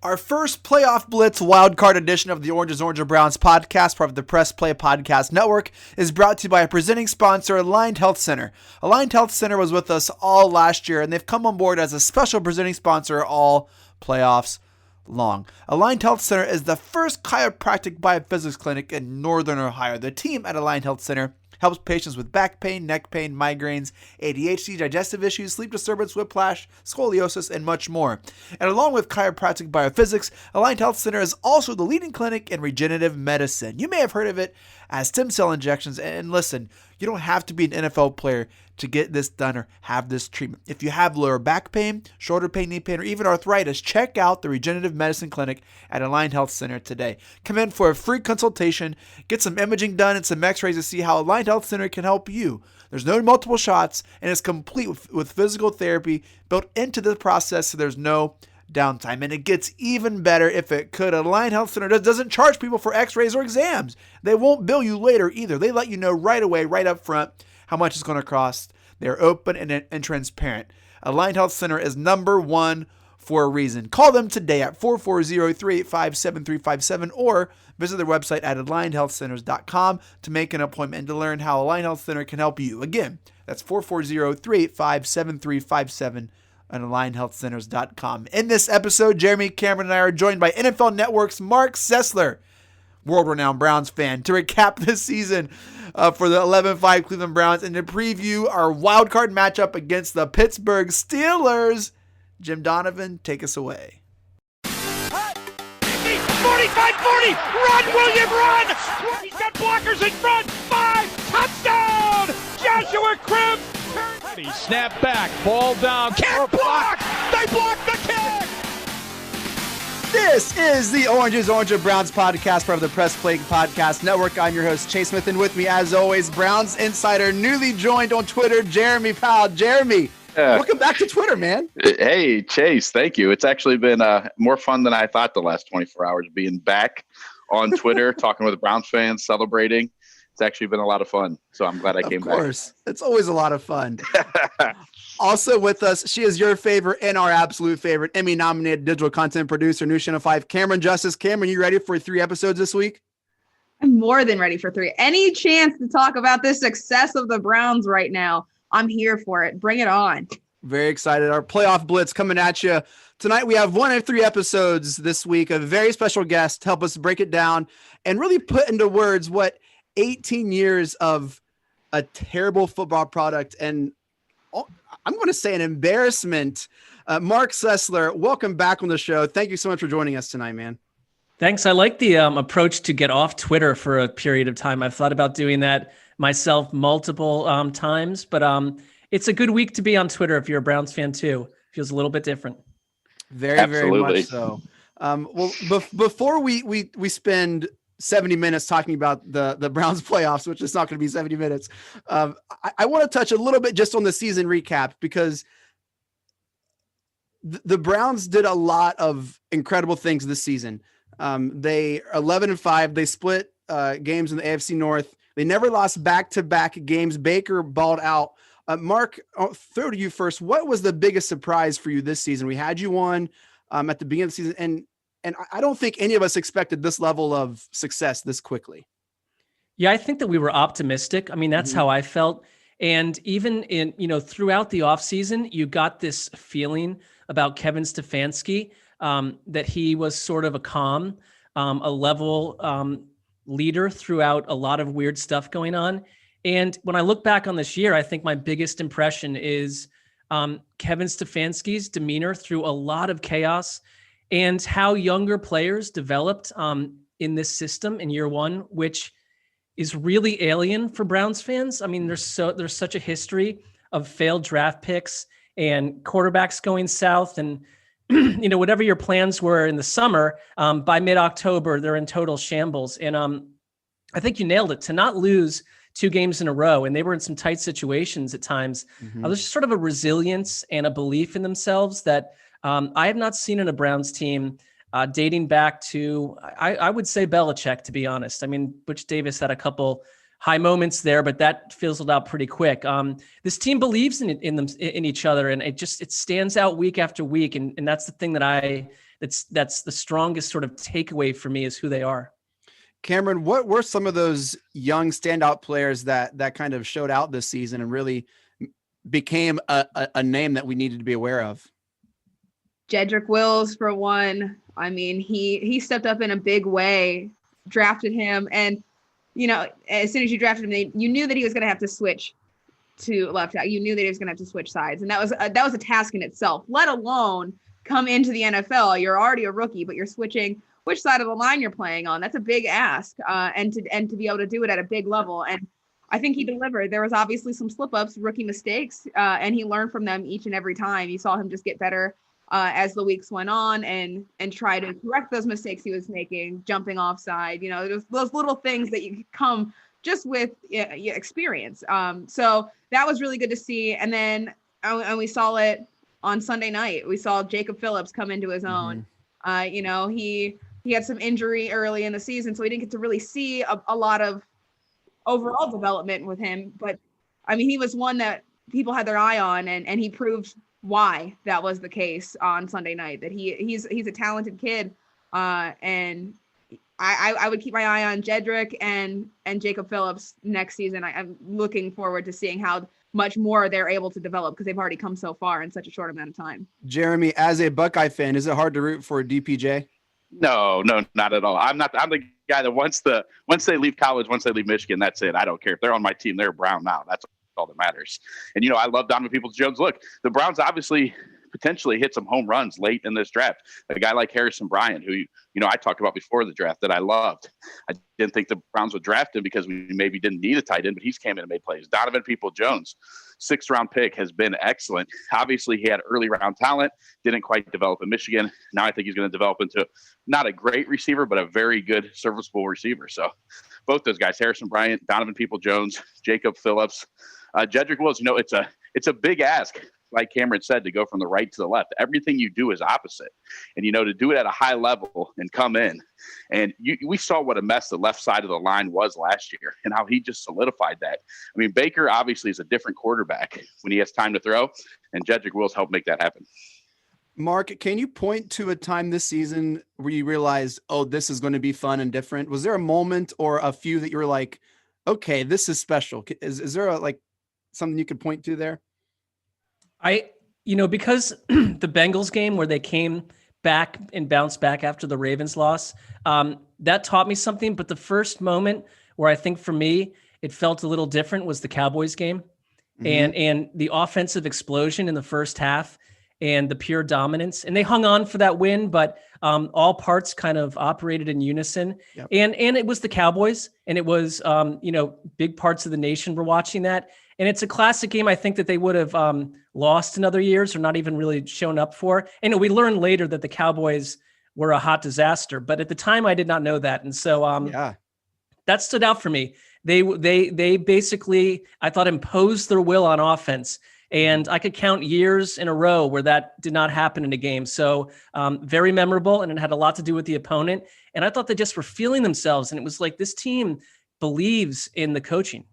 Our first playoff blitz wildcard edition of the Oranges, Orange and Browns podcast, part of the Press Play Podcast Network, is brought to you by a presenting sponsor, Aligned Health Center. Aligned Health Center was with us all last year, and they've come on board as a special presenting sponsor all playoffs long. Aligned Health Center is the first chiropractic biophysics clinic in Northern Ohio. The team at Aligned Health Center helps patients with back pain, neck pain, migraines, ADHD, digestive issues, sleep disturbance, whiplash, scoliosis, and much more. And along with chiropractic biophysics, Aligned Health Center is also the leading clinic in regenerative medicine. You may have heard of it as stem cell injections. And listen, you don't have to be an NFL player to get this done or have this treatment. If you have lower back pain, shoulder pain, knee pain, or even arthritis, check out the Regenerative Medicine Clinic at Aligned Health Center today. Come in for a free consultation, get some imaging done and some x-rays to see how Aligned Health Center can help you. There's no multiple shots, and it's complete with physical therapy built into the process, so there's no downtime. And it gets even better if it could. Aligned Health Center doesn't charge people for x-rays or exams. They won't bill you later either. They let you know right away, right up front, how much it's going to cost. They're open and transparent. Aligned Health Center is number one for a reason. Call them today at 440-385-7357 or visit their website at alignedhealthcenters.com to make an appointment and to learn how Aligned Health Center can help you. Again, that's 440-385-7357 at alignedhealthcenters.com. In this episode, Jeremy, Cameron, and I are joined by NFL Network's Marc Sessler, world-renowned Browns fan, to recap this season for the 11-5 Cleveland Browns and to preview our wildcard matchup against the Pittsburgh Steelers. Jim Donovan, take us away. 45-40, run, William, run! He's got blockers in front, 5, touchdown! Joshua Cribbs! Snap back, ball down, kick block! They block the kick! This is the Oranges, Orange and Browns podcast, part of the Press Play Podcast Network. I'm your host, Chase Smith, and with me, as always, Browns insider, newly joined on Twitter, Jeremy Powell. Jeremy, welcome back to Twitter, man. Hey, Chase, thank you. It's actually been more fun than I thought the last 24 hours, being back on Twitter, talking with Browns fans, celebrating. It's actually been a lot of fun, so I'm glad I came back. Of course. It's always a lot of fun. Also with us, she is your favorite and our absolute favorite Emmy-nominated digital content producer, New Channel 5, Cameron Justice. Cameron, you ready for 3 episodes this week? I'm more than ready for 3. Any chance to talk about the success of the Browns right now, I'm here for it. Bring it on. Very excited. Our playoff blitz coming at you. Tonight we have 1 of 3 episodes this week. A very special guest to help us break it down and really put into words what 18 years of a terrible football product and I'm going to say an embarrassment. Marc Sessler, welcome back on the show. Thank you so much for joining us tonight, man. Thanks. I like the approach to get off Twitter for a period of time. I've thought about doing that myself multiple times, but it's a good week to be on Twitter if you're a Browns fan too. Feels a little bit different. Very, very much so. Well, before we spend 70 minutes talking about the Browns playoffs, which is not going to be 70 minutes. I want to touch a little bit just on the season recap because the Browns did a lot of incredible things this season. They are 11-5. They split games in the AFC North. They never lost back-to-back games. Baker balled out. Marc, I'll throw to you first. What was the biggest surprise for you this season? We had you on at the beginning of the season, and I don't think any of us expected this level of success this quickly. Yeah, I think that we were optimistic. I mean, that's how I felt. And even in, throughout the offseason, you got this feeling about Kevin Stefanski, that he was sort of a calm, a level leader throughout a lot of weird stuff going on. And when I look back on this year, I think my biggest impression is Kevin Stefanski's demeanor through a lot of chaos and how younger players developed in this system in year one, which is really alien for Browns fans. I mean, there's such a history of failed draft picks and quarterbacks going south, and whatever your plans were in the summer, by mid-October, they're in total shambles. And I think you nailed it. To not lose 2 games in a row, and they were in some tight situations at times. There's just sort of a resilience and a belief in themselves that I have not seen in a Browns team dating back to, I would say, Belichick, to be honest. I mean, Butch Davis had a couple high moments there, but that fizzled out pretty quick. This team believes in each other, and it stands out week after week. And that's the thing that I that's the strongest sort of takeaway for me is who they are. Cameron, what were some of those young standout players that kind of showed out this season and really became a name that we needed to be aware of? Jedrick Wills, for one. I mean, he stepped up in a big way, drafted him. And, as soon as you drafted him, you knew that he was going to have to switch to left out. You knew that he was going to have to switch sides. And that was a task in itself, let alone come into the NFL. You're already a rookie, but you're switching which side of the line you're playing on. That's a big ask. And to be able to do it at a big level. And I think he delivered. There was obviously some slip-ups, rookie mistakes, and he learned from them each and every time. You saw him just get better as the weeks went on and try to correct those mistakes he was making, jumping offside. Those little things that you come just with experience. So that was really good to see. And then and we saw it on Sunday night. We saw Jacob Phillips come into his own. He had some injury early in the season, so we didn't get to really see a lot of overall development with him. But I mean, he was one that people had their eye on, and he proved why that was the case on Sunday night, that he's a talented kid. And I would keep my eye on Jedrick and Jacob Phillips next season. I'm looking forward to seeing how much more they're able to develop because they've already come so far in such a short amount of time. Jeremy, as a Buckeye fan, is it hard to root for DPJ? No, not at all. I'm the guy that once they leave college, once they leave Michigan, that's it. I don't care if they're on my team, they're Brown now. That's all that matters. And, I love Donovan Peoples-Jones. Look, the Browns obviously potentially hit some home runs late in this draft. A guy like Harrison Bryant, who, I talked about before the draft that I loved. I didn't think the Browns would draft him because we maybe didn't need a tight end, but he's came in and made plays. Donovan Peoples-Jones, 6th round pick, has been excellent. Obviously, he had early round talent, didn't quite develop in Michigan. Now I think he's going to develop into not a great receiver, but a very good, serviceable receiver. So both those guys, Harrison Bryant, Donovan Peoples-Jones, Jacob Phillips, Jedrick Wills, it's a big ask, like Cameron said, to go from the right to the left. Everything you do is opposite. And, to do it at a high level and come in. And we saw what a mess the left side of the line was last year and how he just solidified that. I mean, Baker obviously is a different quarterback when he has time to throw, and Jedrick Wills helped make that happen. Mark, can you point to a time this season where you realized, oh, this is going to be fun and different? Was there a moment or a few that you were like, okay, this is special? Is there something you could point to there? Because the Bengals game where they came back and bounced back after the Ravens loss, that taught me something. But the first moment where I think for me, it felt a little different was the Cowboys game. Mm-hmm. and the offensive explosion in the first half and the pure dominance. And they hung on for that win, but all parts kind of operated in unison. Yep. And it was the Cowboys, and it was, big parts of the nation were watching that. And it's a classic game I think that they would have lost in other years or not even really shown up for. And we learned later that the Cowboys were a hot disaster, but at the time I did not know that. And so that stood out for me. They basically, I thought, imposed their will on offense. And I could count years in a row where that did not happen in a game. So very memorable, and it had a lot to do with the opponent. And I thought they just were feeling themselves. And it was like, this team believes in the coaching.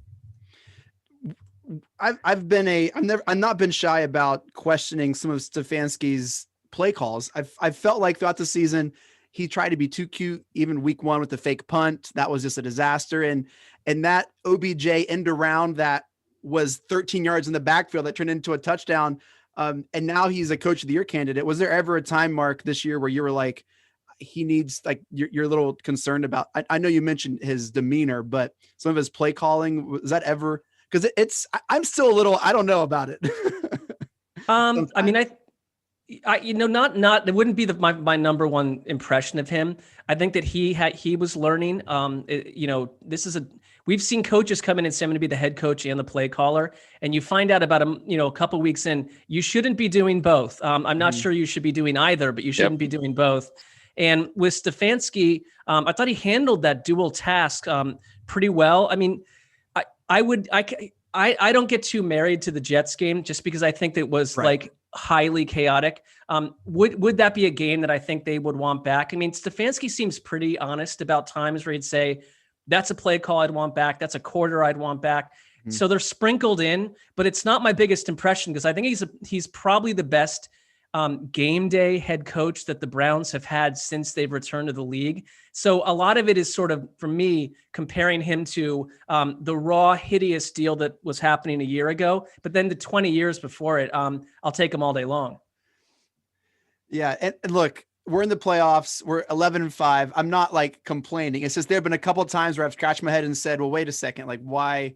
I've not been shy about questioning some of Stefanski's play calls. I've felt like throughout the season, he tried to be too cute. Even week 1 with the fake punt, that was just a disaster. And that OBJ end around that was 13 yards in the backfield that turned into a touchdown. And now he's a coach of the year candidate. Was there ever a time, Mark, this year where you were like, he needs, like, you're a little concerned about, I know you mentioned his demeanor, but some of his play calling, was that ever, because I'm still a little, I don't know about it. I mean, it wouldn't be my number one impression of him. I think that he was learning. We've seen coaches come in and say, I'm going to be the head coach and the play caller. And you find out about a couple of weeks in, you shouldn't be doing both. I'm not sure you should be doing either, but you shouldn't be doing both. And with Stefanski, I thought he handled that dual task pretty well. I mean, I don't get too married to the Jets game just because I think that was like highly chaotic. Would that be a game that I think they would want back? I mean, Stefanski seems pretty honest about times where he'd say, that's a play call I'd want back. That's a quarter I'd want back. So they're sprinkled in, but it's not my biggest impression because I think he's probably the best game day head coach that the Browns have had since they've returned to the league. So a lot of it is sort of, for me, comparing him to the raw, hideous deal that was happening a year ago, but then the 20 years before it, I'll take him all day long. Yeah. And look, we're in the playoffs. We're 11-5. I'm not like complaining. It's just, there've been a couple of times where I've scratched my head and said, well, wait a second, like why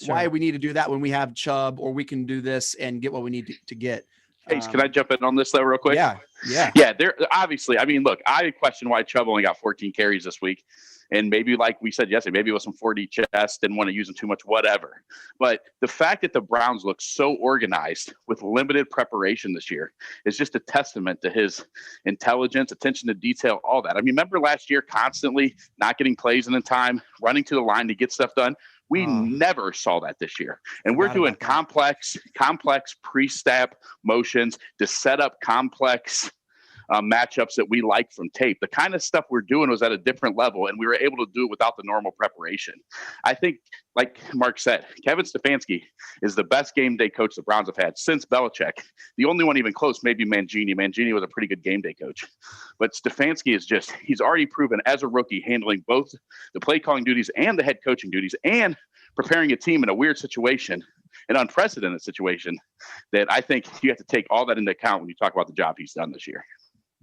we need to do that when we have Chubb, or we can do this and get what we need to get. Hey, can I jump in on this though real quick? Yeah. There obviously, I mean, look, I question why Chubb only got 14 carries this week. And maybe, like we said yesterday, maybe it was some 4D chest, didn't want to use them too much, whatever. But the fact that the Browns look so organized with limited preparation this year is just a testament to his intelligence, attention to detail, all that. I mean, remember last year, constantly not getting plays in time, running to the line to get stuff done. We never saw that this year. And we're doing complex pre-snap motions to set up complex matchups that we like from tape. The kind of stuff we're doing was at a different level, and we were able to do it without the normal preparation. I think, like Mark said, Kevin Stefanski is the best game day coach the Browns have had since Belichick. The only one even close, maybe Mangini. Mangini was a pretty good game day coach. But Stefanski is just, he's already proven as a rookie handling both the play calling duties and the head coaching duties and preparing a team in a weird situation, an unprecedented situation, that I think you have to take all that into account when you talk about the job he's done this year.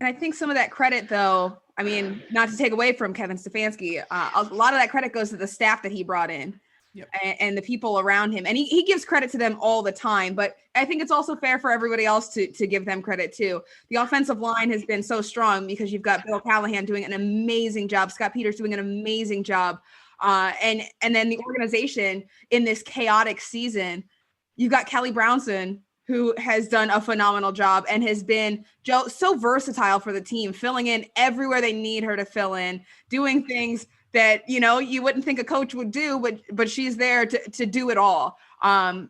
And I think some of that credit, though, I mean, not to take away from Kevin Stefanski, a lot of that credit goes to the staff that he brought in. Yep. And the people around him. And he gives credit to them all the time. But I think it's also fair for everybody else to give them credit too. The offensive line has been so strong because you've got Bill Callahan doing an amazing job, Scott Peters doing an amazing job. And then the organization in this chaotic season, you've got Kelly Brownson, who has done a phenomenal job and has been so versatile for the team, filling in everywhere they need her to fill in, doing things that, you know, you wouldn't think a coach would do, but she's there to do it all. And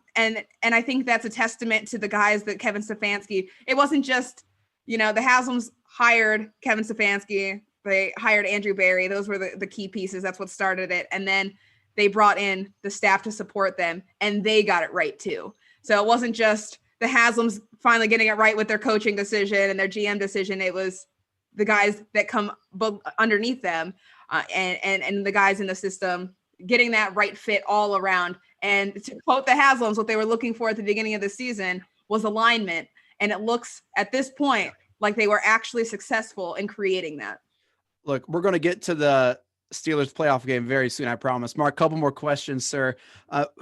I think that's a testament to the guys that Kevin Stefanski, it wasn't just, you know, the Haslams hired Kevin Stefanski, they hired Andrew Berry. Those were the key pieces. That's what started it. And then they brought in the staff to support them, and they got it right too. So it wasn't just the Haslams finally getting it right with their coaching decision and their GM decision. It was the guys that come underneath them and the guys in the system getting that right fit all around. And to quote the Haslams, what they were looking for at the beginning of the season was alignment. And it looks at this point like they were actually successful in creating that. Look, we're going to get to the Steelers playoff game very soon, I promise. Mark, a couple more questions, sir.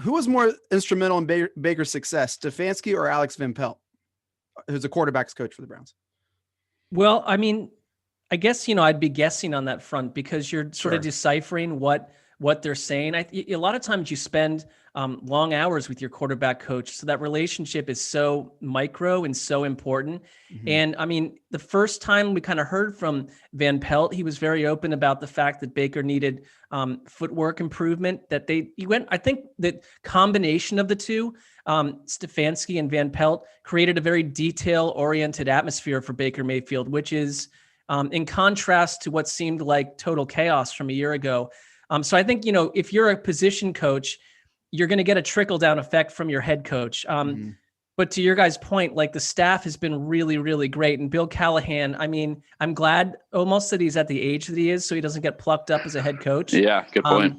Who was more instrumental in Baker's success, Stefanski or Alex Van Pelt, who's the quarterback's coach for the Browns? Well, I mean, I guess, you know, I'd be guessing on that front because you're sort of deciphering what they're saying. A lot of times you spend long hours with your quarterback coach. So that relationship is so micro and so important. Mm-hmm. And I mean, the first time we kind of heard from Van Pelt, he was very open about the fact that Baker needed footwork improvement, I think that combination of the two, Stefanski and Van Pelt, created a very detail-oriented atmosphere for Baker Mayfield, which is in contrast to what seemed like total chaos from a year ago. So I think, you know, if you're a position coach, you're going to get a trickle down effect from your head coach. But to your guys' point, like the staff has been really, really great. And Bill Callahan, I mean, I'm glad almost that he's at the age that he is, so he doesn't get plucked up as a head coach. Yeah, good point.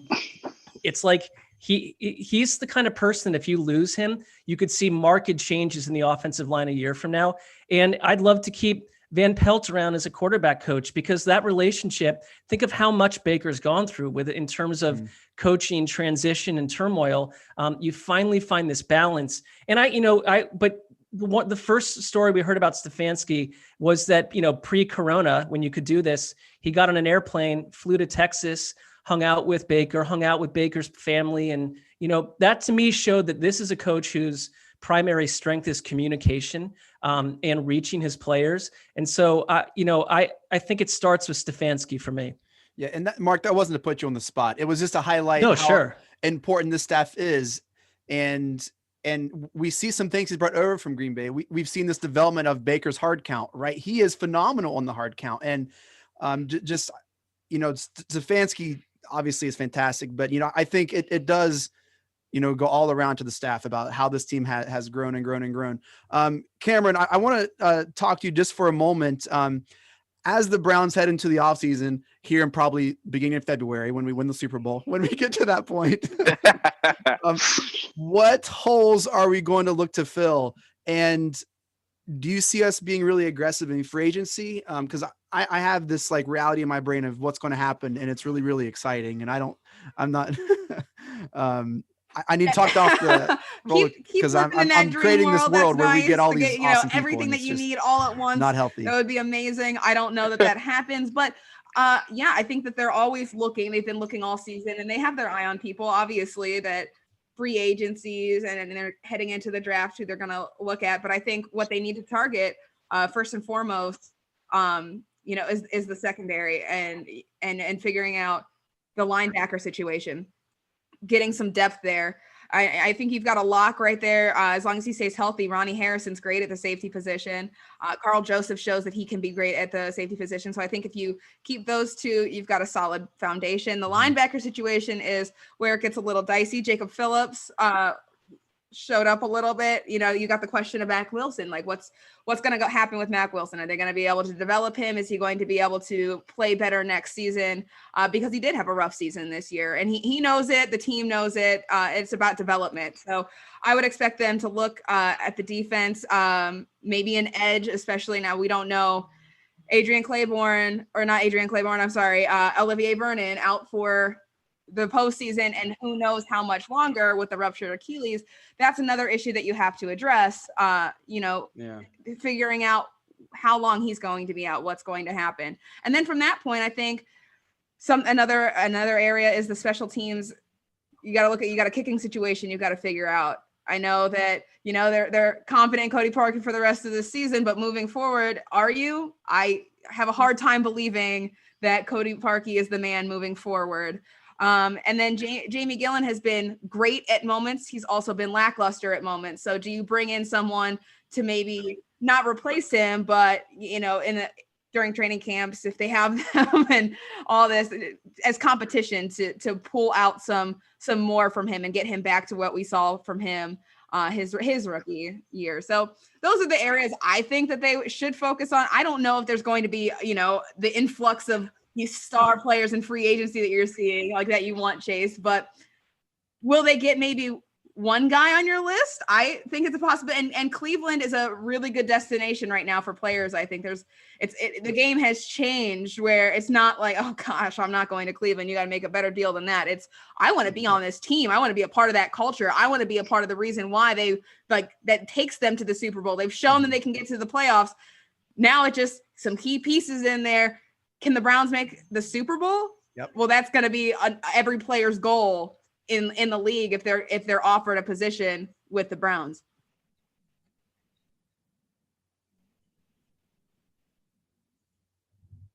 It's like he's the kind of person, if you lose him, you could see marked changes in the offensive line a year from now. And I'd love to keep Van Pelt around as a quarterback coach, because that relationship, think of how much Baker's gone through with it in terms of coaching, transition, and turmoil. You finally find this balance. And but the first story we heard about Stefanski was that, you know, pre-corona, when you could do this, he got on an airplane, flew to Texas, hung out with Baker, hung out with Baker's family. And, you know, that to me showed that this is a coach whose primary strength is communication and reaching his players. And so, I think it starts with Stefanski for me. Yeah. And that, Mark, that wasn't to put you on the spot. It was just to highlight how important this staff is. And we see some things he's brought over from Green Bay. We've seen this development of Baker's hard count, right? He is phenomenal on the hard count. And Stefanski obviously is fantastic, but, you know, I think it does, go all around to the staff about how this team has grown and grown and grown. Cameron, I want to talk to you just for a moment. As the Browns head into the offseason here in probably beginning of February, when we win the Super Bowl, when we get to that point, what holes are we going to look to fill? And do you see us being really aggressive in free agency? Because I have this like reality in my brain of what's going to happen, and it's really, really exciting. And I'm not, I need to talk off the because I'm creating this world where we get all these awesome people, everything that you need all at once. Not healthy. That would be amazing. I don't know that happens, but yeah, I think that they're always looking. They've been looking all season, and they have their eye on people, obviously, that free agencies and they're heading into the draft who they're going to look at. But I think what they need to target first and foremost, is the secondary and figuring out the linebacker situation. Getting some depth there. I think you've got a lock right there. As long as he stays healthy, Ronnie Harrison's great at the safety position. Carl Joseph shows that he can be great at the safety position. So I think if you keep those two, you've got a solid foundation. The linebacker situation is where it gets a little dicey. Jacob Phillips showed up a little bit. You got the question of Mac Wilson. Like what's going to happen with Mac Wilson? Are they going to be able to develop him? Is he going to be able to play better next season? Because he did have a rough season this year, and he knows it. The team knows it. It's about development. So I would expect them to look at the defense, maybe an edge, especially now we don't know Olivier Vernon out for the postseason, and who knows how much longer with the ruptured Achilles. That's another issue that you have to address, figuring out how long he's going to be out, what's going to happen. And then from that point, I think another area is the special teams. You got a kicking situation you got to figure out. I know that, they're confident in Cody Parkey for the rest of the season, but moving forward, are you? I have a hard time believing that Cody Parkey is the man moving forward. And then Jamie Gillen has been great at moments. He's also been lackluster at moments. So do you bring in someone to maybe not replace him, but during training camps, if they have them and all this as competition to pull out some more from him and get him back to what we saw from him his rookie year. So those are the areas I think that they should focus on. I don't know if there's going to be, the influx of these star players in free agency that you're seeing like that you want, Chase, but will they get maybe one guy on your list? I think it's a possibility. And Cleveland is a really good destination right now for players. I think the game has changed where it's not like, oh gosh, I'm not going to Cleveland. You got to make a better deal than that. I want to be on this team. I want to be a part of that culture. I want to be a part of the reason why that takes them to the Super Bowl. They've shown that they can get to the playoffs. Now it just some key pieces in there. Can the Browns make the Super Bowl? Yep. Well, that's going to be every player's goal in the league if they're offered a position with the Browns.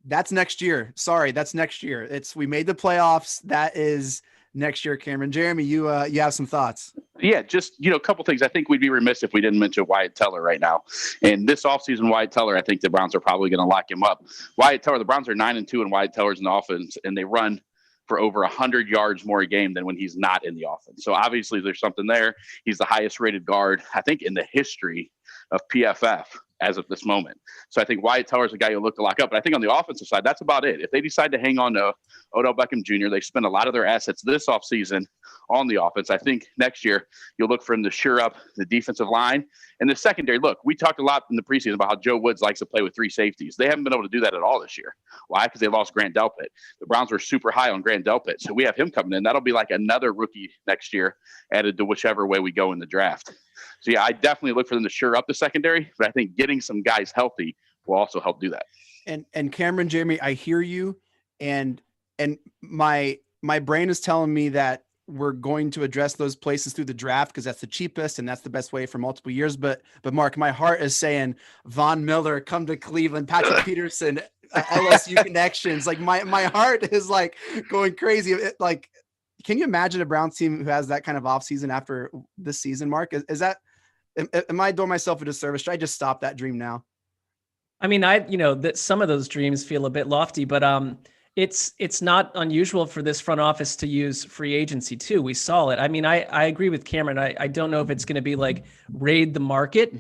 That's next year. Sorry, that's next year. We made the playoffs. That is next year, Cameron. Jeremy, you have some thoughts? Yeah, just, a couple things. I think we'd be remiss if we didn't mention Wyatt Teller right now. And this offseason, Wyatt Teller, I think the Browns are probably going to lock him up. Wyatt Teller, the Browns are 9-2 and Wyatt Teller's in the offense, and they run for over 100 yards more a game than when he's not in the offense. So obviously there's something there. He's the highest rated guard, I think, in the history of PFF as of this moment. So I think Wyatt Teller is a guy you look to lock up. But I think on the offensive side, that's about it. If they decide to hang on to Odell Beckham Jr., they spend a lot of their assets this offseason on the offense. I think next year you'll look for him to shore up the defensive line. And the secondary, look, we talked a lot in the preseason about how Joe Woods likes to play with three safeties. They haven't been able to do that at all this year. Why? Because they lost Grant Delpit. The Browns were super high on Grant Delpit. So we have him coming in. That'll be like another rookie next year added to whichever way we go in the draft. So, yeah, I definitely look for them to shore up the secondary, but I think getting some guys healthy will also help do that. And Cameron, Jeremy, I hear you. And my brain is telling me that we're going to address those places through the draft because that's the cheapest and that's the best way for multiple years. But Mark, my heart is saying Von Miller, come to Cleveland, Patrick Peterson, LSU connections. Like my heart is like going crazy. Can you imagine a Browns team who has that kind of offseason after this season, Mark? Am I doing myself a disservice? Should I just stop that dream now? I mean, that some of those dreams feel a bit lofty, but It's not unusual for this front office to use free agency too. We saw it. I mean, I agree with Cameron. I don't know if it's going to be like raid the market,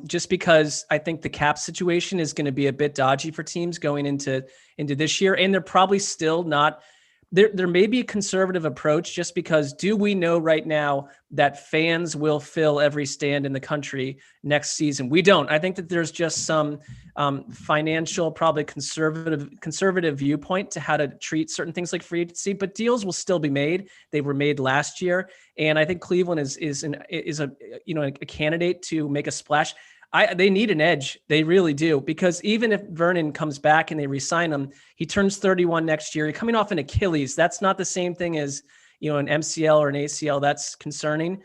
just because I think the cap situation is going to be a bit dodgy for teams going into this year, and they're probably still not. There may be a conservative approach just because do we know right now that fans will fill every stand in the country next season? We don't. I think that there's just some financial, probably conservative viewpoint to how to treat certain things like free agency, but deals will still be made. They were made last year. And I think Cleveland is a candidate to make a splash. They need an edge. They really do, because even if Vernon comes back and they re-sign him, he turns 31 next year. He's coming off an Achilles. That's not the same thing as, an MCL or an ACL. That's concerning.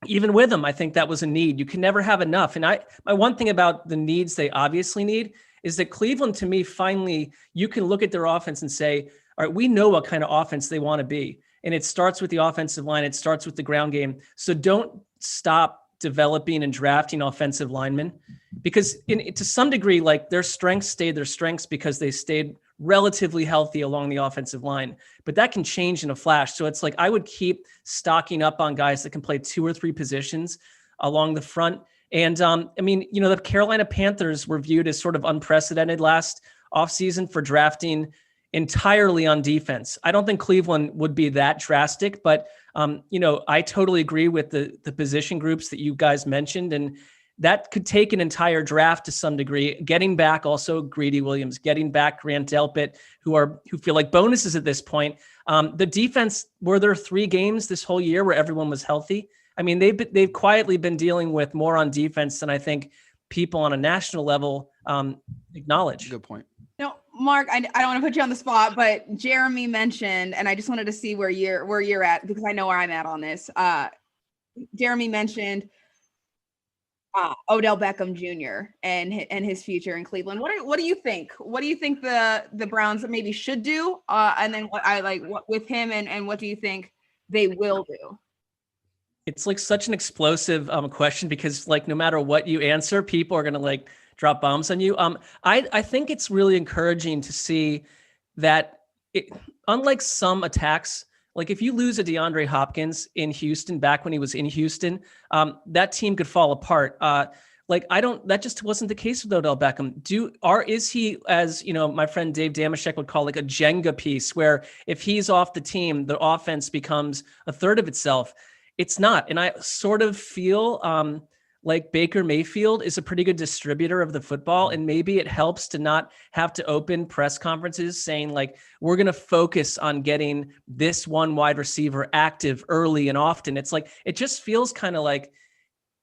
Even with him, I think that was a need. You can never have enough. And my one thing about the needs they obviously need is that Cleveland, to me, finally, you can look at their offense and say, all right, we know what kind of offense they want to be. And it starts with the offensive line. It starts with the ground game. So don't stop developing and drafting offensive linemen, because to some degree, like, their strengths stayed their strengths because they stayed relatively healthy along the offensive line, but that can change in a flash. So it's like, I would keep stocking up on guys that can play 2 or 3 positions along the front. And the Carolina Panthers were viewed as sort of unprecedented last offseason for drafting entirely on defense. I don't think Cleveland would be that drastic, but I totally agree with the position groups that you guys mentioned, and that could take an entire draft to some degree. Getting back also Greedy Williams, getting back Grant Delpit, who feel like bonuses at this point. The defense, were there 3 games this whole year where everyone was healthy? I mean, they've quietly been dealing with more on defense than I think people on a national level acknowledge. Good point. No, Mark, I don't want to put you on the spot, but Jeremy mentioned, and I just wanted to see where you're at, because I know where I'm at on this. Jeremy mentioned Odell Beckham Jr. and his future in Cleveland. What do you think? What do you think the Browns maybe should do? And then what with him, and what do you think they will do? It's like such an explosive question, because like no matter what you answer, people are gonna drop bombs on you. I think it's really encouraging to see that unlike some attacks, like if you lose a DeAndre Hopkins in Houston back when he was in Houston, that team could fall apart. That just wasn't the case with Odell Beckham. Is he, as my friend Dave Damashek would call, like a Jenga piece, where if he's off the team, the offense becomes a third of itself? It's not. And I sort of feel like Baker Mayfield is a pretty good distributor of the football, and maybe it helps to not have to open press conferences saying like, we're going to focus on getting this one wide receiver active early and often. It's like, it just feels kind of like,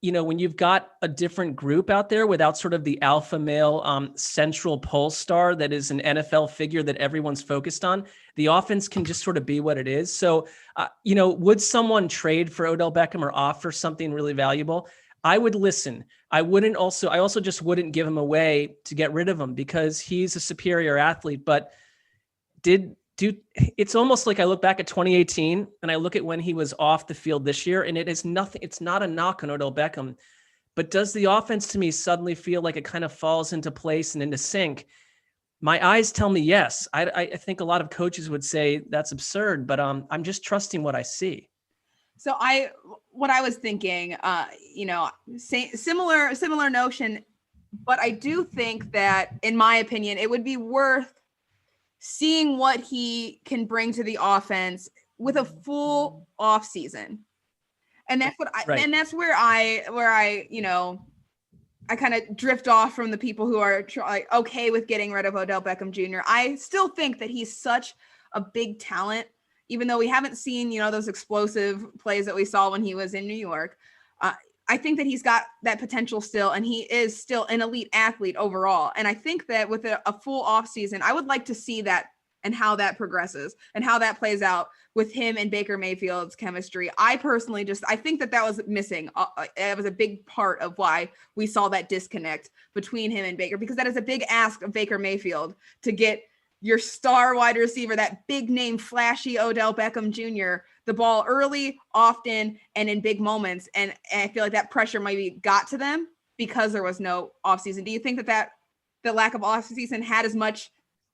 when you've got a different group out there without sort of the alpha male central pole star that is an NFL figure that everyone's focused on, the offense can just sort of be what it is. So, would someone trade for Odell Beckham or offer something really valuable? I would listen. I also just wouldn't give him away to get rid of him, because he's a superior athlete. But it's almost like I look back at 2018 and I look at when he was off the field this year, and it is nothing. It's not a knock on Odell Beckham, but does the offense to me suddenly feel like it kind of falls into place and into sync? My eyes tell me yes. I think a lot of coaches would say that's absurd, but I'm just trusting what I see. So what I was thinking, similar notion, but I do think that, in my opinion, it would be worth seeing what he can bring to the offense with a full off season. And that's what and that's where I kind of drift off from the people who are okay with getting rid of Odell Beckham Jr. I still think that he's such a big talent, even though we haven't seen, those explosive plays that we saw when he was in New York. I think that he's got that potential still, and he is still an elite athlete overall. And I think that with a full off season, I would like to see that and how that progresses and how that plays out with him and Baker Mayfield's chemistry. I personally I think that was missing. It was a big part of why we saw that disconnect between him and Baker, because that is a big ask of Baker Mayfield to get your star wide receiver, that big name, flashy Odell Beckham Jr., the ball early, often, and in big moments. And I feel like that pressure maybe got to them because there was no offseason. Do you think that the lack of offseason had as much?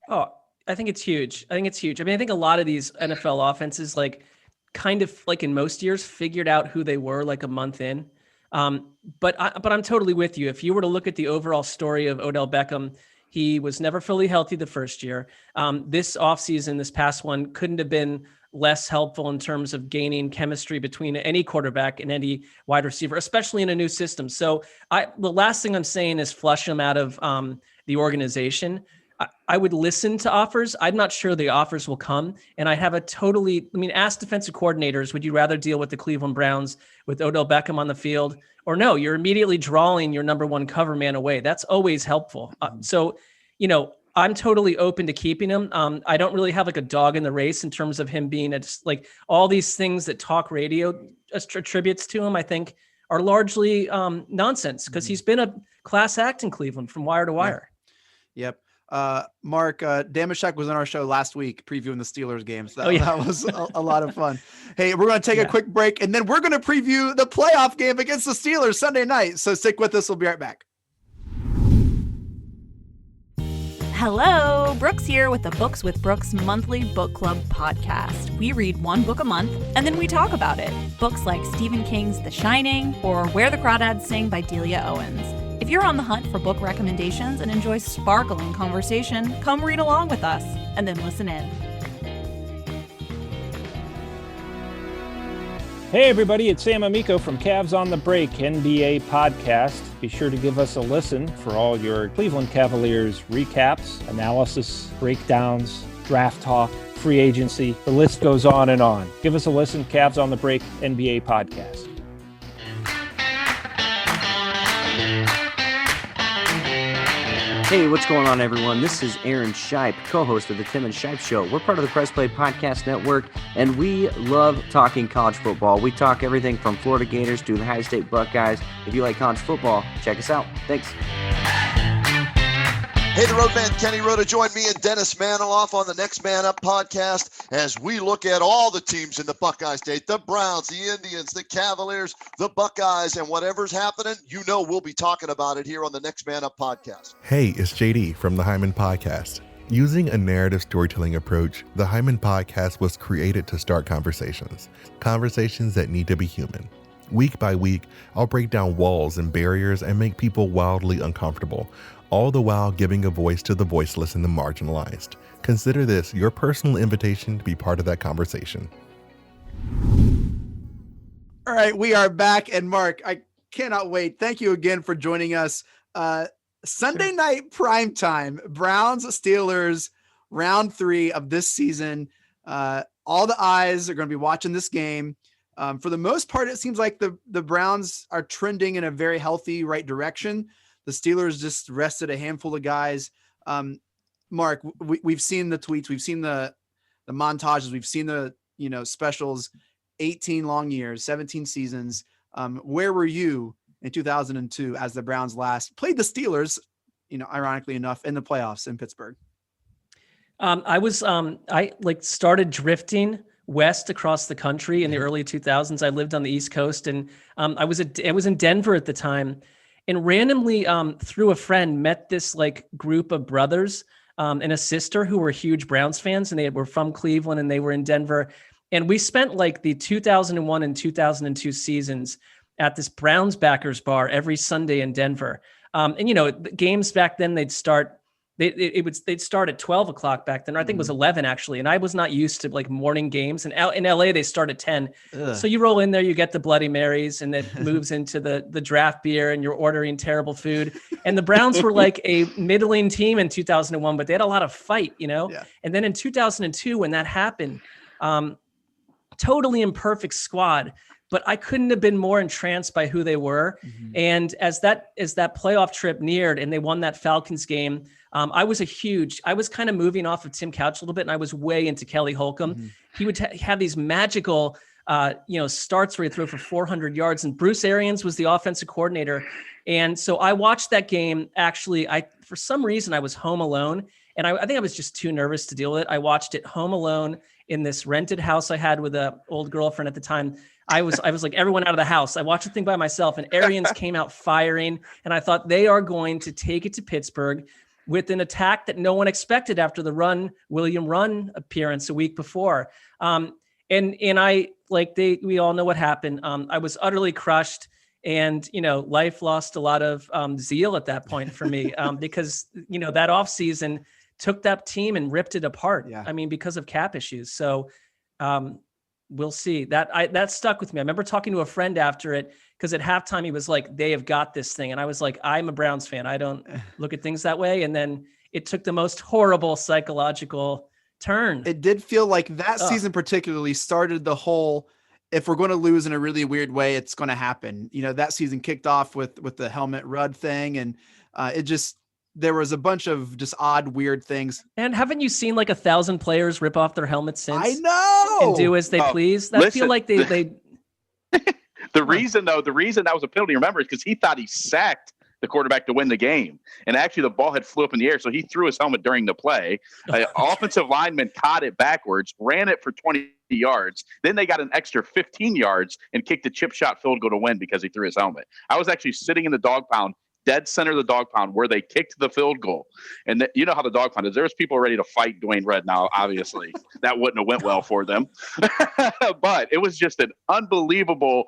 Oh, I think it's huge. I mean, I think a lot of these NFL offenses, like kind of like in most years, figured out who they were like a month in. But I'm totally with you. If you were to look at the overall story of Odell Beckham, he was never fully healthy the first year. This offseason, this past one, couldn't have been less helpful in terms of gaining chemistry between any quarterback and any wide receiver, especially in a new system. So the last thing I'm saying is flush him out of the organization. I would listen to offers. I'm not sure the offers will come. And I have ask defensive coordinators, would you rather deal with the Cleveland Browns with Odell Beckham on the field? Or no, you're immediately drawing your number one cover man away. That's always helpful. So, I'm totally open to keeping him. I don't really have like a dog in the race in terms of him being like all these things that talk radio attributes to him, I think are largely nonsense because he's been a class act in Cleveland from wire to wire. Yep. Mark Damashek was on our show last week previewing the Steelers games. That was a lot of fun. Hey, we're going to take a quick break and then we're going to preview the playoff game against the Steelers Sunday night. So stick with us. We'll be right back. Hello, Brooks here with the Books with Brooks monthly book club podcast. We read one book a month and then we talk about it. Books like Stephen King's The Shining or Where the Crawdads Sing by Delia Owens. If you're on the hunt for book recommendations and enjoy sparkling conversation, come read along with us and then listen in. Hey everybody, it's Sam Amico from Cavs on the Break NBA podcast. Be sure to give us a listen for all your Cleveland Cavaliers recaps, analysis, breakdowns, draft talk, free agency. The list goes on and on. Give us a listen, Cavs on the Break NBA podcast. Hey, what's going on, everyone? This is Aaron Scheib, co-host of the Tim and Scheib Show. We're part of the Press Play Podcast Network, and we love talking college football. We talk everything from Florida Gators to the Ohio State Buckeyes. If you like college football, check us out. Thanks. Hey, the Roadman Kenny Rhoda. Join me and Dennis Maniloff on the Next Man Up podcast as we look at all the teams in the Buckeye State, the Browns, the Indians, the Cavaliers, the Buckeyes, and whatever's happening, we'll be talking about it here on the Next Man Up podcast. Hey, it's JD from the Hyman Podcast. Using a narrative storytelling approach, the Hyman Podcast was created to start conversations that need to be human. Week by week, I'll break down walls and barriers and make people wildly uncomfortable, all the while giving a voice to the voiceless and the marginalized. Consider this your personal invitation to be part of that conversation. All right, we are back. And Mark, I cannot wait. Thank you again for joining us. Sunday night primetime, Browns, Steelers, round 3 of this season. All the eyes are going to be watching this game. For the most part, it seems like the Browns are trending in a very healthy right direction. The Steelers just rested a handful of guys. Mark, we've seen the tweets, we've seen the montages, we've seen the specials. 18 long years, 17 seasons. Where were you in 2002 as the Browns last played the Steelers? Ironically enough, in the playoffs in Pittsburgh. I started drifting west across the country in the early 2000s. I lived on the East Coast, and I was in Denver at the time. And randomly, through a friend, met this group of brothers and a sister who were huge Browns fans, and they were from Cleveland and they were in Denver. And we spent the 2001 and 2002 seasons at this Browns backers bar every Sunday in Denver. And the games back then they'd start at 12 o'clock back then. I think it was 11 actually. And I was not used to morning games. And in LA, they start at 10. Ugh. So you roll in there, you get the Bloody Marys, and it moves into the draft beer, and you're ordering terrible food. And the Browns were a middling team in 2001, but they had a lot of fight, Yeah. And then in 2002, when that happened, totally imperfect squad, but I couldn't have been more entranced by who they were. Mm-hmm. And as that playoff trip neared and they won that Falcons game, I was kind of moving off of Tim Couch a little bit, and I was way into Kelly Holcomb. Mm-hmm. He would have these magical, starts where he threw for 400 yards, and Bruce Arians was the offensive coordinator. And so I watched that game. Actually, for some reason I was home alone, and I think I was just too nervous to deal with it. I watched it home alone in this rented house I had with an old girlfriend at the time. I was like everyone out of the house. I watched the thing by myself, and Arians came out firing, and I thought they are going to take it to Pittsburgh. with an attack that no one expected after the William Run appearance a week before. And we all know what happened. I was utterly crushed, and, life lost a lot of zeal at that point for me, because, that offseason took that team and ripped it apart. Yeah. I mean, because of cap issues. So we'll see. That stuck with me. I remember talking to a friend after it, because at halftime he was like, they have got this thing. And I was like, I'm a Browns fan. I don't look at things that way. And then it took the most horrible psychological turn. It did feel like that season particularly started the whole, if we're going to lose in a really weird way, it's going to happen. That season kicked off with the helmet Rudd thing. And there was a bunch of just odd, weird things. And haven't you seen like 1,000 players rip off their helmets since? I know. And do as they please? I feel like they The reason that was a penalty, remember, is because he thought he sacked the quarterback to win the game. And actually the ball had flew up in the air, so he threw his helmet during the play. Offensive lineman caught it backwards, ran it for 20 yards. Then they got an extra 15 yards and kicked a chip shot field goal to win because he threw his helmet. I was actually sitting in the dog pound, dead center of the dog pound, where they kicked the field goal. And you know how the dog pound is. There's people ready to fight Dwayne Red now, obviously. That wouldn't have went well for them. But it was just an unbelievable,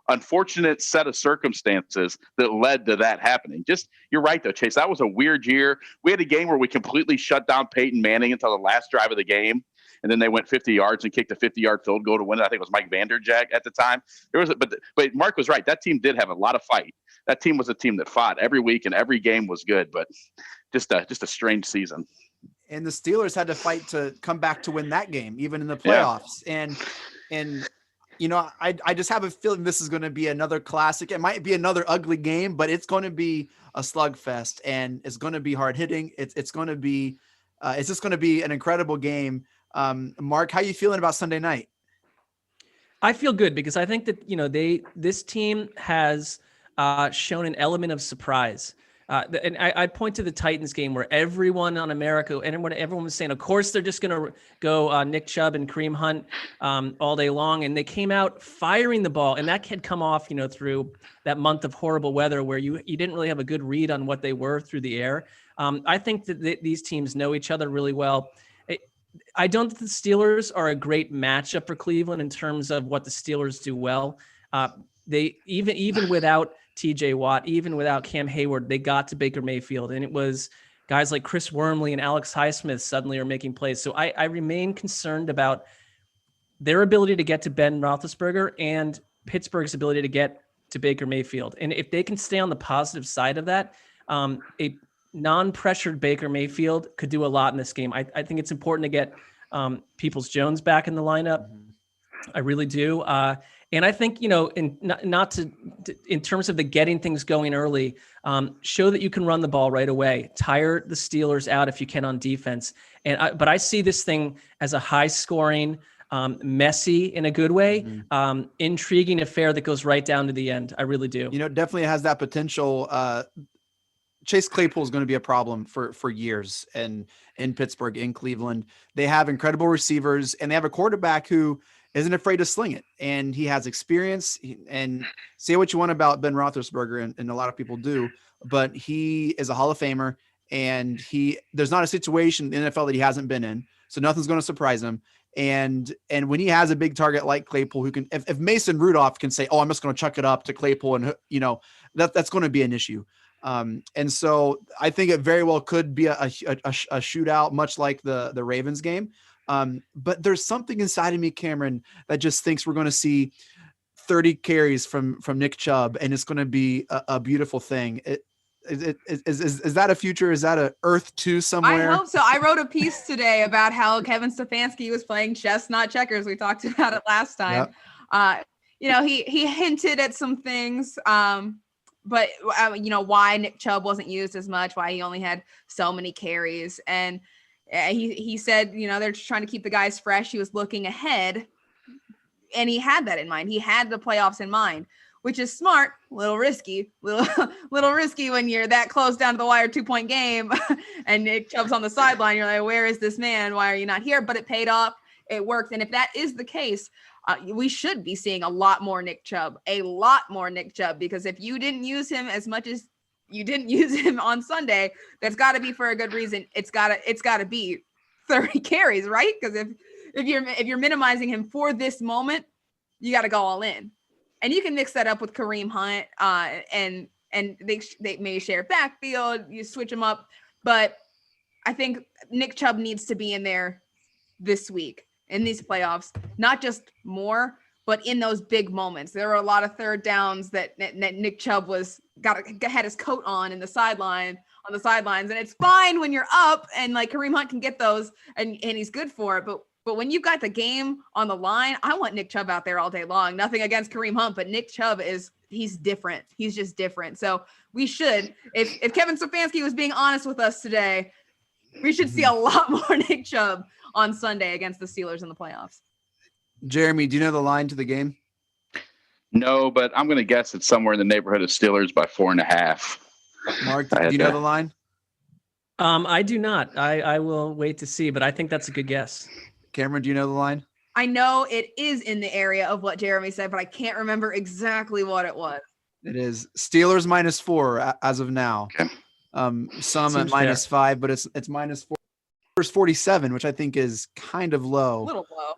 unfortunate set of circumstances that led to that happening. You're right, though, Chase. That was a weird year. We had a game where we completely shut down Peyton Manning until the last drive of the game. And then they went 50 yards and kicked a 50-yard field goal to win it. I think it was Mike Vanderjagt at the time. But Mark was right. That team did have a lot of fight. That team was a team that fought every week, and every game was good. But just a strange season. And the Steelers had to fight to come back to win that game, even in the playoffs. Yeah. And I just have a feeling this is going to be another classic. It might be another ugly game, but it's going to be a slugfest, and it's going to be hard hitting. It's just going to be an incredible game. Mark, how are you feeling about Sunday night? I feel good because I think that, this team has shown an element of surprise. And I'd point to the Titans game where everyone on America, everyone was saying, of course, they're just going to go Nick Chubb and Kareem Hunt all day long. And they came out firing the ball. And that had come off, through that month of horrible weather where you didn't really have a good read on what they were through the air. I think that these teams know each other really well. I don't think the Steelers are a great matchup for Cleveland in terms of what the Steelers do well. They even without TJ Watt, even without Cam Hayward, they got to Baker Mayfield, and it was guys like Chris Wormley and Alex Highsmith suddenly are making plays. So I remain concerned about their ability to get to Ben Roethlisberger and Pittsburgh's ability to get to Baker Mayfield. And if they can stay on the positive side of that, a non-pressured Baker Mayfield could do a lot in this game. I think it's important to get Peoples-Jones back in the lineup. Mm-hmm. I really do. And I think, in terms of the getting things going early, show that you can run the ball right away, tire the Steelers out if you can on defense. But I see this thing as a high scoring, messy in a good way, intriguing affair that goes right down to the end. I really do. It definitely has that potential. Chase Claypool is going to be a problem for years, and in Pittsburgh, in Cleveland, they have incredible receivers, and they have a quarterback who isn't afraid to sling it, and he has experience. And say what you want about Ben Roethlisberger, and a lot of people do, but he is a Hall of Famer, and there's not a situation in the NFL that he hasn't been in, so nothing's going to surprise him. And when he has a big target like Claypool, who can, if Mason Rudolph can say, "Oh, I'm just going to chuck it up to Claypool," and that's going to be an issue. And so I think it very well could be a shootout, much like the Ravens game. But there's something inside of me, Cameron, that just thinks we're going to see 30 carries from Nick Chubb, and it's going to be a beautiful thing. Is that a future? Is that a Earth 2 somewhere? I hope so. I wrote a piece today about how Kevin Stefanski was playing chess, not checkers. We talked about it last time. Yep. He hinted at some things, but why Nick Chubb wasn't used as much, why he only had so many carries. And he said, they're just trying to keep the guys fresh. He was looking ahead, and he had that in mind. He had the playoffs in mind, which is smart, little risky when you're that close down to the wire 2-point game and Nick Chubb's on the sideline. You're like, where is this man? Why are you not here? But it paid off. It worked. And if that is the case, we should be seeing a lot more Nick Chubb, because if you didn't use him as much as you didn't use him on Sunday, that's got to be for a good reason. It's got to be 30 carries, right? Because if you're minimizing him for this moment, you got to go all in. And you can mix that up with Kareem Hunt, and they may share backfield. You switch them up, but I think Nick Chubb needs to be in there this week in these playoffs, not just more, but in those big moments. There were a lot of third downs that Nick Chubb had his coat on the sidelines, and it's fine when you're up and like Kareem Hunt can get those and he's good for it, but when you've got the game on the line, I want Nick Chubb out there all day long. Nothing against Kareem Hunt, but Nick Chubb he's different. He's just different. So we should, if Kevin Stefanski was being honest with us today, we should see a lot more Nick Chubb on Sunday against the Steelers in the playoffs. Jeremy, do you know the line to the game? No, but I'm going to guess it's somewhere in the neighborhood of Steelers by 4.5. Mark, do you know the line? I do not. I will wait to see, but I think that's a good guess. Cameron, do you know the line? I know it is in the area of what Jeremy said, but I can't remember exactly what it was. It is Steelers -4 as of now. Okay. Some at -5, but it's -4. 47, which I think is kind of low. A little low.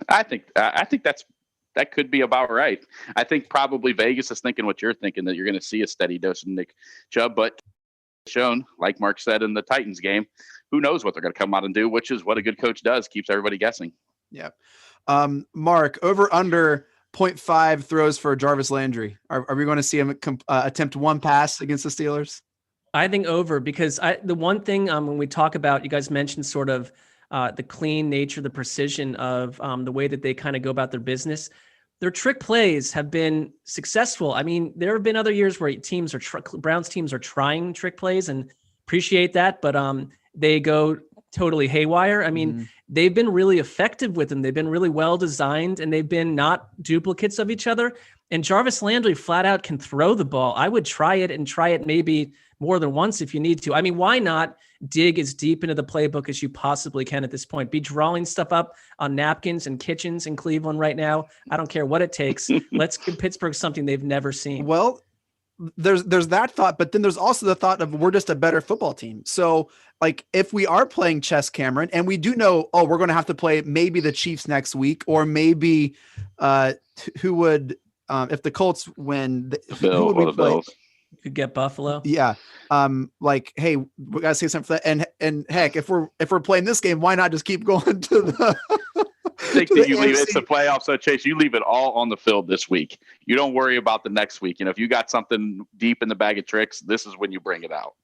I think that could be about right. I think probably Vegas is thinking what you're thinking, that you're going to see a steady dose of Nick Chubb, but shown, like Mark said in the Titans game, who knows what they're going to come out and do, which is what a good coach does, keeps everybody guessing. Yeah. Mark, over under 0.5 throws for Jarvis Landry. Are we going to see him attempt one pass against the Steelers? I think over, because the one thing when we talk about, you guys mentioned sort of the clean nature, the precision of the way that they kind of go about their business. Their trick plays have been successful. I mean, there have been other years where Browns teams are trying trick plays, and appreciate that, but they go totally haywire. I mean, they've been really effective with them. They've been really well designed, and they've been not duplicates of each other. And Jarvis Landry flat out can throw the ball. I would try it maybe more than once if you need to. I mean, why not dig as deep into the playbook as you possibly can at this point? Be drawing stuff up on napkins and kitchens in Cleveland right now. I don't care what it takes. Let's give Pittsburgh something they've never seen. Well, there's that thought, but then there's also the thought of we're just a better football team. So like if we are playing chess, Cameron, and we do know, we're going to have to play maybe the Chiefs next week, or maybe who would, if the Colts win, who would we play? Could get Buffalo. Yeah. Like, hey, we gotta say something for that. And heck, if we're playing this game, why not just keep going to the I think that you leave it's the playoffs, so Chase, you leave it all on the field this week. You don't worry about the next week. If you got something deep in the bag of tricks, this is when you bring it out.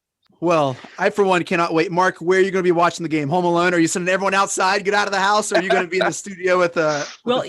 Well, I, for one, cannot wait. Mark, where are you going to be watching the game? Home alone? Are you sending everyone outside, get out of the house? Or are you going to be in the studio with well,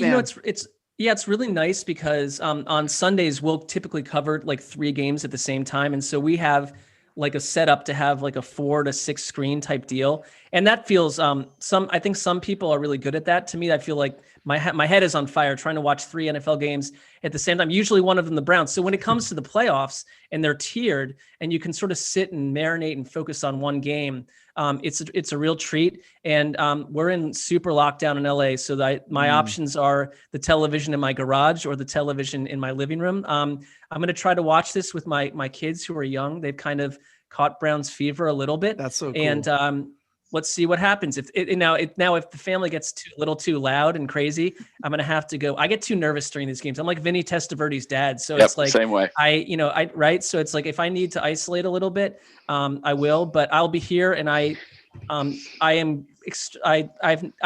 it's really nice because on Sundays, we'll typically cover like 3 games at the same time. And so we have like a setup to have like a 4 to 6 screen type deal. And that feels I think some people are really good at that. To me, I feel like my head is on fire trying to watch 3 NFL games at the same time, usually one of them the Browns. So when it comes to the playoffs and they're tiered and you can sort of sit and marinate and focus on one game, it's a real treat. And we're in super lockdown in LA. So my options are the television in my garage or the television in my living room. I'm going to try to watch this with my kids who are young. They've kind of caught Browns fever a little bit. That's so cool. And let's see what happens. If the family gets a little too loud and crazy, I'm going to have to go. I get too nervous during these games. I'm like Vinny Testaverde's dad. So it's like, same way. Right. So it's like, if I need to isolate a little bit, I will, but I'll be here. And I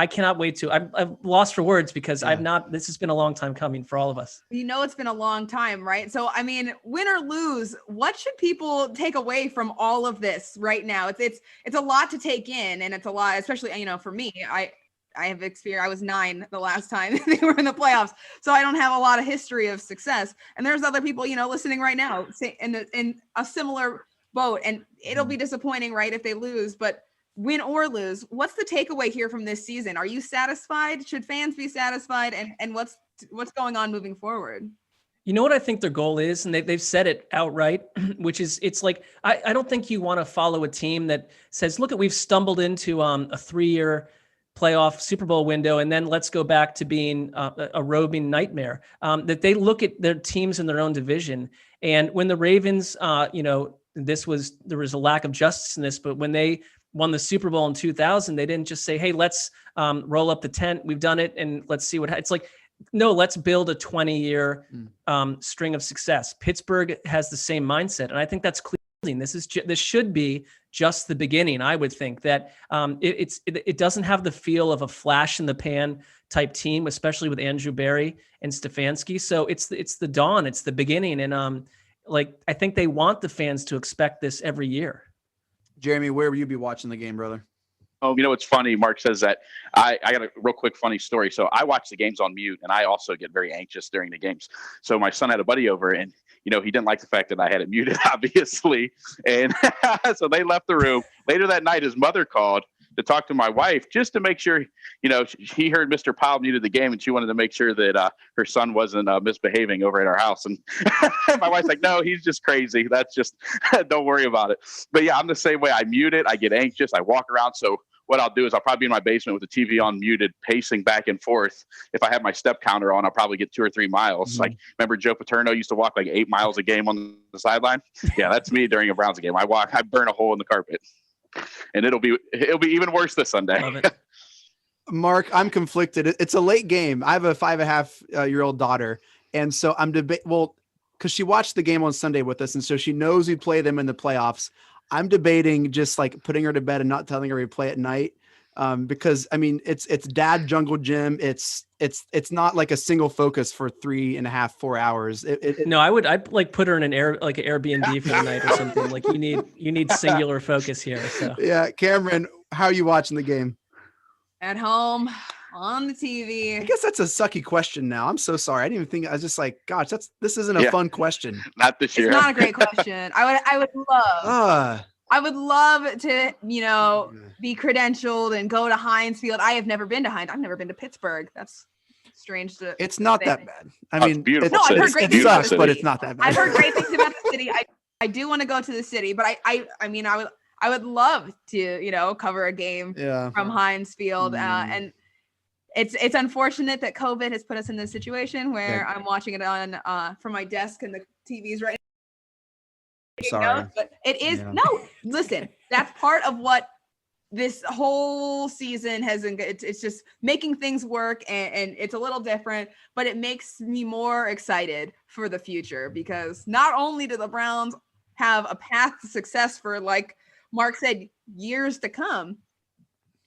cannot wait to, I've lost for words because this has been a long time coming for all of us. It's been a long time, right? So, I mean, win or lose, what should people take away from all of this right now? It's a lot to take in, and it's a lot, especially, for me, I have experience. I was 9 the last time they were in the playoffs. So I don't have a lot of history of success. And there's other people, listening right now in a similar boat, and it'll be disappointing, right, if they lose, but win or lose, what's the takeaway here from this season? Are you satisfied? Should fans be satisfied? And what's going on moving forward? You know what I think their goal is, and they've said it outright, which is it's like, I don't think you want to follow a team that says, look, we've stumbled into a 3-year playoff Super Bowl window, and then let's go back to being a roving nightmare. That they look at their teams in their own division And when the Ravens, there was a lack of justice in this, but when they won the Super Bowl in 2000, they didn't just say, hey, let's roll up the tent. We've done it. And let's see it's like, no, let's build a 20-year string of success. Pittsburgh has the same mindset. And I think that's clear. This should be just the beginning. I would think that it doesn't have the feel of a flash in the pan type team, especially with Andrew Berry and Stefanski. So it's the dawn, it's the beginning. And I think they want the fans to expect this every year. Jeremy, where will you be watching the game, brother? Oh, it's funny. Mark says that. I got a real quick funny story. So I watch the games on mute, and I also get very anxious during the games. So my son had a buddy over, and he didn't like the fact that I had it muted, obviously. And so they left the room. Later that night, his mother called to talk to my wife just to make sure, he heard Mr. Powell muted the game, and she wanted to make sure that her son wasn't misbehaving over at our house. And my wife's like, no, he's just crazy. That's just, don't worry about it. But yeah, I'm the same way. I mute it. I get anxious. I walk around. So what I'll do is I'll probably be in my basement with the TV on muted, pacing back and forth. If I have my step counter on, I'll probably get 2 or 3 miles. Mm-hmm. Like, remember Joe Paterno used to walk like 8 miles a game on the sideline? Yeah, that's me during a Browns game. I burn a hole in the carpet. And it'll be even worse this Sunday. Love it. Mark, I'm conflicted. It's a late game. I have a 5.5-year-old daughter. And so I'm because she watched the game on Sunday with us. And so she knows we play them in the playoffs. I'm debating just like putting her to bed and not telling her we play at night. Because it's dad jungle gym. It's not like a single focus for 3.5, 4 hours. No, I'd like put her in an Airbnb for the night or something. Like you need singular focus here. So yeah. Cameron, how are you watching the game? At home on the TV. I guess that's a sucky question now. I'm so sorry. I didn't even think. I was just like, gosh, this isn't a fun question. Not this year. It's not a great question. I would love to, be credentialed and go to Heinz Field. I have never been to Heinz. I've never been to Pittsburgh. That's strange to. It's not that bad. I mean, beautiful. No, I've heard great things about the city. But it's not that bad. I've heard great things about the city. I do want to go to the city, but I would love to, cover a game from Heinz Field. And it's unfortunate that COVID has put us in this situation where I'm watching it on from my desk and the TV's right. Sorry. But it is listen, that's part of what this whole season has. It's just making things work, and it's a little different, but it makes me more excited for the future, because not only do the Browns have a path to success for, like Mark said, years to come,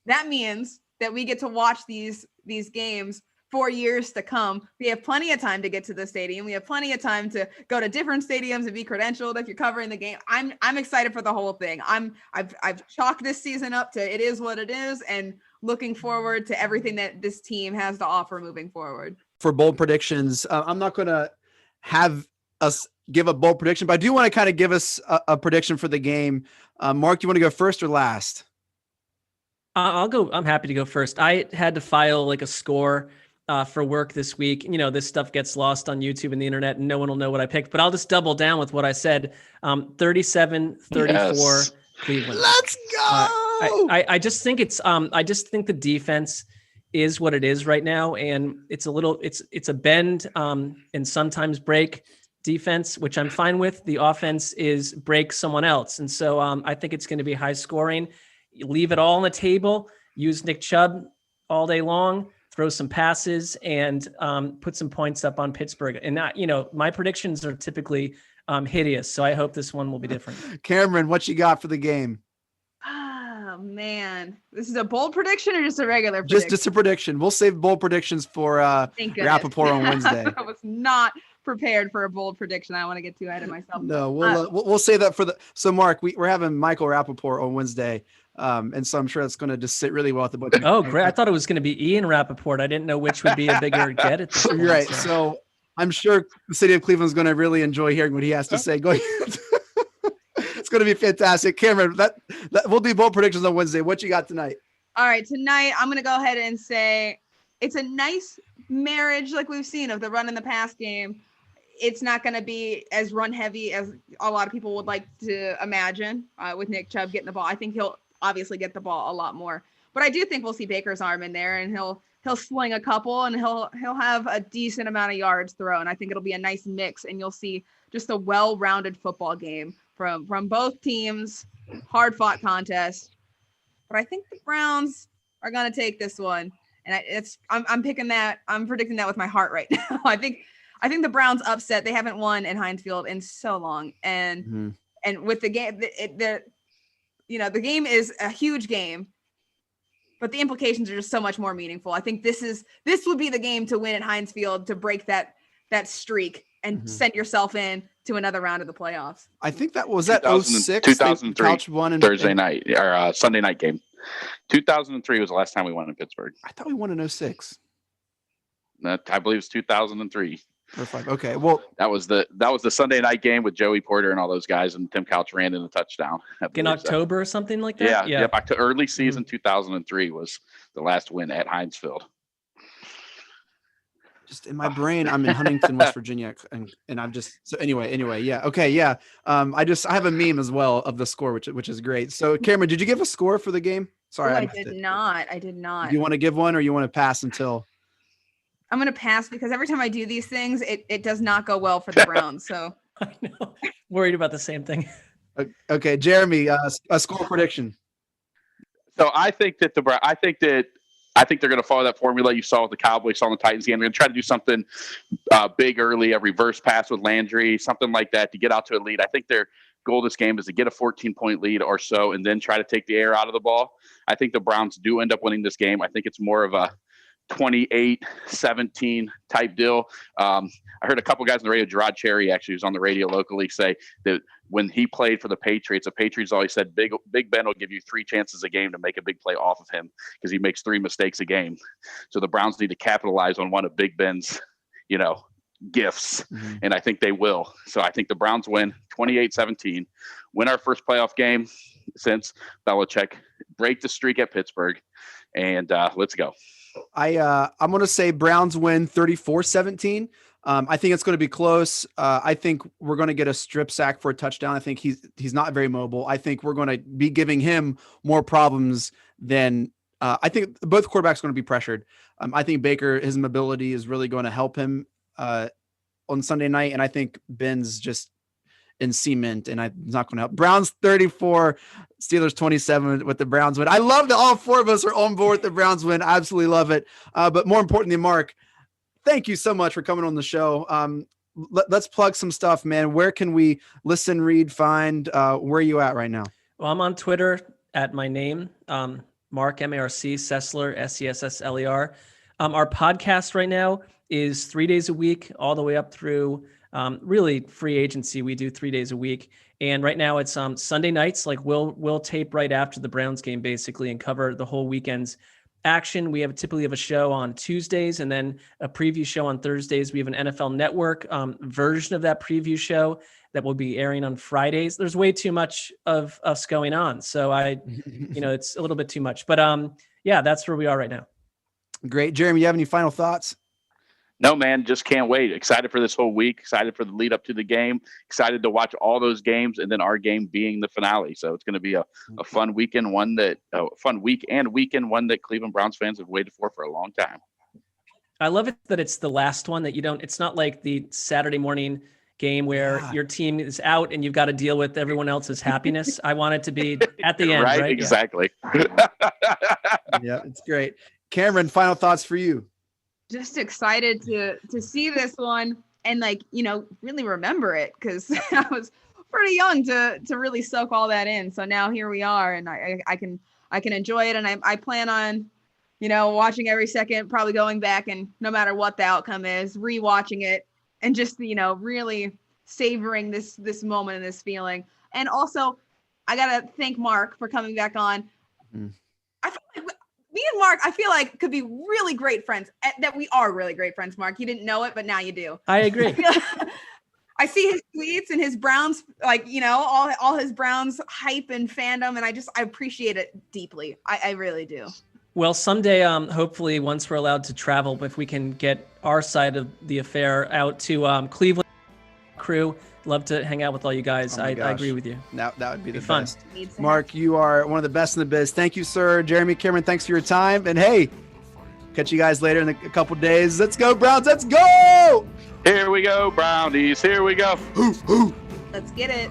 that means that we get to watch these games for years to come. We have plenty of time to get to the stadium. We have plenty of time to go to different stadiums and be credentialed if you're covering the game. I'm excited for the whole thing. I've chalked this season up to it is what it is, and looking forward to everything that this team has to offer moving forward. For bold predictions, I'm not going to have us give a bold prediction, but I do want to kind of give us a prediction for the game. Mark, you want to go first or last? I'll go. I'm happy to go first. I had to file like a score for work this week. This stuff gets lost on YouTube and the internet, and no one will know what I picked, but I'll just double down with what I said. 37-34 Cleveland. Let's go. I just think I just think the defense is what it is right now. And it's a bend and sometimes break defense, which I'm fine with. The offense is break someone else. And so I think it's going to be high scoring. You leave it all on the table, use Nick Chubb all day long, throw some passes, and put some points up on Pittsburgh. And my predictions are typically hideous. So I hope this one will be different. Cameron, what you got for the game? Oh man, this is a bold prediction or just a regular prediction? Just a prediction. We'll save bold predictions for Rappaport on Wednesday. I was not prepared for a bold prediction. I don't want to get too ahead of myself. No, we'll say that for so Mark, we're having Michael Rappaport on Wednesday. And so I'm sure that's going to just sit really well at the book. Oh, great. I thought it was going to be Ian Rappaport. I didn't know which would be a bigger get at this point. Right. So I'm sure the city of Cleveland is going to really enjoy hearing what he has to say. It's going to be fantastic. Cameron, that we'll do bold predictions on Wednesday. What you got tonight? All right. Tonight, I'm going to go ahead and say it's a nice marriage like we've seen of the run in the pass game. It's not going to be as run heavy as a lot of people would like to imagine with Nick Chubb getting the ball. I think obviously get the ball a lot more. But I do think we'll see Baker's arm in there, and he'll sling a couple, and he'll have a decent amount of yards thrown. I think it'll be a nice mix, and you'll see just a well-rounded football game from both teams. Hard fought contest. But I think the Browns are going to take this one. And I'm picking that. I'm predicting that with my heart right now. I think the Browns upset. They haven't won at Heinz Field in so long. And with the game, the game is a huge game, but the implications are just so much more meaningful. I think this would be the game to win at Heinz Field, to break that streak and send yourself in to another round of the playoffs. I think that was at 06. 2003 Couch won in Thursday night or Sunday night game. 2003 was the last time we won in Pittsburgh. I thought we won in 06. I believe it's 2003. Or 5. Okay, well, that was the Sunday night game with Joey Porter and all those guys, and Tim Couch ran in a touchdown in October or something like that. Yeah. Early season 2003 was the last win at Heinz Field. Just in my brain, I'm in Huntington, West Virginia, and I'm just anyway, yeah, okay, yeah. I have a meme as well of the score, which is great. So, Cameron, did you give a score for the game? Sorry, I did not. Do you want to give one, or you want to pass until? I'm going to pass, because every time I do these things, it does not go well for the Browns. So I know. Worried about the same thing. Okay, Jeremy, a score prediction. So I think they're going to follow that formula you saw with the Cowboys, saw in the Titans game. They're going to try to do something big early, a reverse pass with Landry, something like that to get out to a lead. I think their goal this game is to get a 14-point lead or so and then try to take the air out of the ball. I think the Browns do end up winning this game. I think it's more of a 28-17 type deal. I heard a couple guys on the radio, Gerard Cherry actually, who's on the radio locally, say that when he played for the Patriots always said Big Ben will give you 3 chances a game to make a big play off of him, because he makes 3 mistakes a game. So the Browns need to capitalize on one of Big Ben's, gifts, and I think they will. So I think the Browns win 28-17, win our first playoff game since Belichick, break the streak at Pittsburgh, and let's go. I'm going to say Browns win 34-17. I think it's going to be close. I think we're going to get a strip sack for a touchdown. I think he's not very mobile. I think we're going to be giving him more problems than I think both quarterbacks are going to be pressured. I think Baker, his mobility is really going to help him on Sunday night. And I think Ben's just in cement, and I'm not going to help. Browns 34, Steelers 27 with the Browns win. I love that all 4 of us are on board with the Browns win. I absolutely love it. But more importantly, Mark, thank you so much for coming on the show. Let's plug some stuff, man. Where can we listen, read, find? Where are you at right now? Well, I'm on Twitter at my name, Marc, M-A-R-C, Sessler, S-E-S-S-L-E-R. Our podcast right now is 3 days a week, all the way up through really free agency. We do 3 days a week. And right now it's Sunday nights. Like we'll tape right after the Browns game basically and cover the whole weekend's action. We typically have a show on Tuesdays and then a preview show on Thursdays. We have an NFL Network version of that preview show that will be airing on Fridays. There's way too much of us going on. So it's a little bit too much, but yeah, that's where we are right now. Great. Jeremy, you have any final thoughts? No, man, just can't wait. Excited for this whole week. Excited for the lead up to the game. Excited to watch all those games, and then our game being the finale. So it's going to be a fun weekend, one that Cleveland Browns fans have waited for a long time. I love it that it's the last one that it's not like the Saturday morning game where your team is out and you've got to deal with everyone else's happiness. I want it to be at the end. Right? Exactly. Yeah, it's great. Cameron, final thoughts for you. Just excited to see this one and really remember it, because I was pretty young to really soak all that in. So now here we are, and I can enjoy it, and I plan on watching every second, probably going back and no matter what the outcome is, rewatching it and just really savoring this moment and this feeling. And also, I gotta thank Mark for coming back on. I feel like me and Mark, I feel like, could be really great friends. That we are really great friends, Mark. You didn't know it, but now you do. I agree. I see his tweets and his Browns, all his Browns hype and fandom, and I appreciate it deeply. I really do. Well, someday, hopefully, once we're allowed to travel, if we can get our side of the affair out to Cleveland. crew. Love to hang out with all you guys. Oh my I gosh. agree with you. That would be the fun. best. Needs to Mark, you are one of the best in the biz. Thank you, sir. Jeremy, Cameron, thanks for your time. And hey, catch you guys later in a couple days. Let's go, Browns. Let's go. Here we go, Brownies. Here we go. Let's get it.